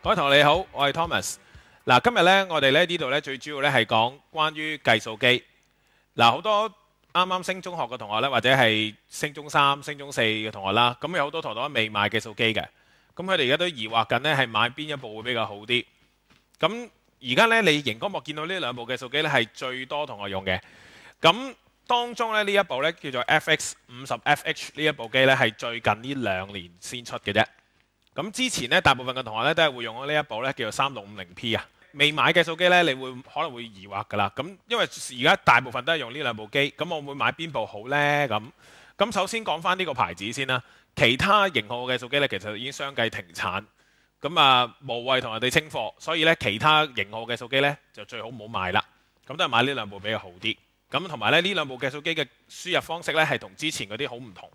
各位同學你好，我係 Thomas。嗱，今日咧我哋咧呢度咧最主要咧係講關於計數機。嗱，好多啱啱升中學嘅同學咧，或者係升中三、升中四嘅同學啦，咁有好多同學都未買計數機嘅。咁佢哋而家都疑惑緊咧係買邊一部會比較好啲。咁而家咧你熒光幕見到呢兩部計數機咧係最多同學用嘅。咁當中咧呢一部咧叫做 FX50FH 呢一部機咧係最近呢2年先出嘅啫。咁之前咧大部分嘅同學咧都係會用呢一部咧叫做3650P 啊。未買計數機咧，你可能會疑惑㗎啦。咁因為而家大部分都係用呢兩部機，咁我會買邊部好呢？咁首先講翻呢個牌子先啦。其他型號嘅計數機咧其實已經相繼停產，咁啊無謂同人哋清貨，所以咧其他型號嘅計數機咧就最好唔好買啦。咁都係買呢兩部比較好啲。咁同埋咧呢兩部計數機嘅輸入方式咧係同之前嗰啲好唔同。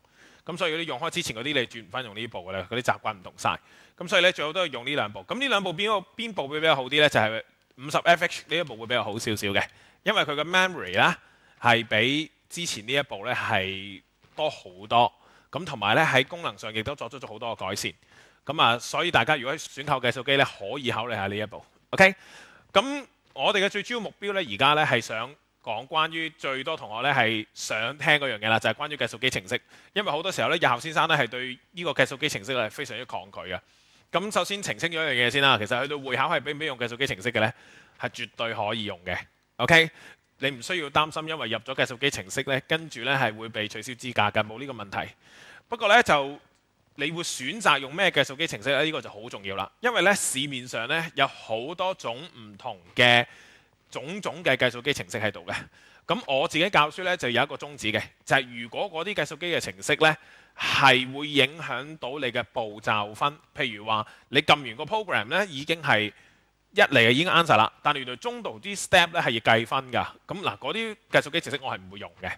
咁所以你用開之前嗰啲，你轉唔翻用呢部嘅咧，嗰啲習慣唔同晒。咁所以咧最好都係用呢兩部。咁呢兩部邊部會比較好啲咧？就係 50FH 呢一部會比較好少少嘅，因為佢嘅 memory 咧係比之前呢一部咧係多好多。咁同埋咧喺功能上亦都作出咗好多嘅改善。咁啊，所以大家如果選購計數機咧，可以考慮下呢一部。OK， 咁我哋嘅最主要目標咧，而家咧係想講關於最多同學咧係想聽嗰樣嘢啦，就係關於計數機程式。因為好多時候咧，日校先生咧係對呢個計數機程式係非常之抗拒嘅。咁首先澄清咗一樣嘢先啦，其實去到會考係俾唔俾用計數機程式嘅咧，係絕對可以用嘅。OK， 你唔需要擔心，因為入咗計數機程式咧，跟住咧係會被取消資格嘅，冇呢個問題。不過咧就你會選擇用咩計數機程式咧？呢個就好重要啦，因為咧市面上咧有好多種唔同嘅種嘅計數機程式喺度嘅。咁我自己教書咧就有一個宗旨嘅，就係如果嗰啲計數機嘅程式咧係會影響到你嘅步驟分，譬如話你撳完個 program 咧已經係一嚟已經 answer 啦，但原來中途啲 step 咧係要計分㗎。咁嗱，嗰啲計數機程式我係唔會用嘅，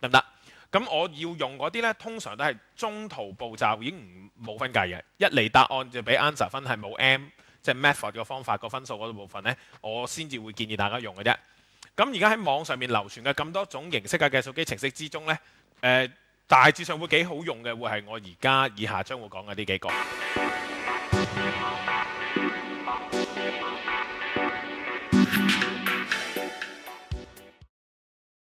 得唔得？咁我要用嗰啲咧，通常都係中途步驟已經冇分計嘅，一嚟答案就俾 answer 分係冇 M， 即係 method 嘅方法個分數嗰部分咧，我先至會建議大家用嘅啫。咁而家喺網上面流傳嘅咁多種形式嘅計數機程式之中咧，大致上會幾好用嘅，會係我而家以下將會講嘅呢幾個。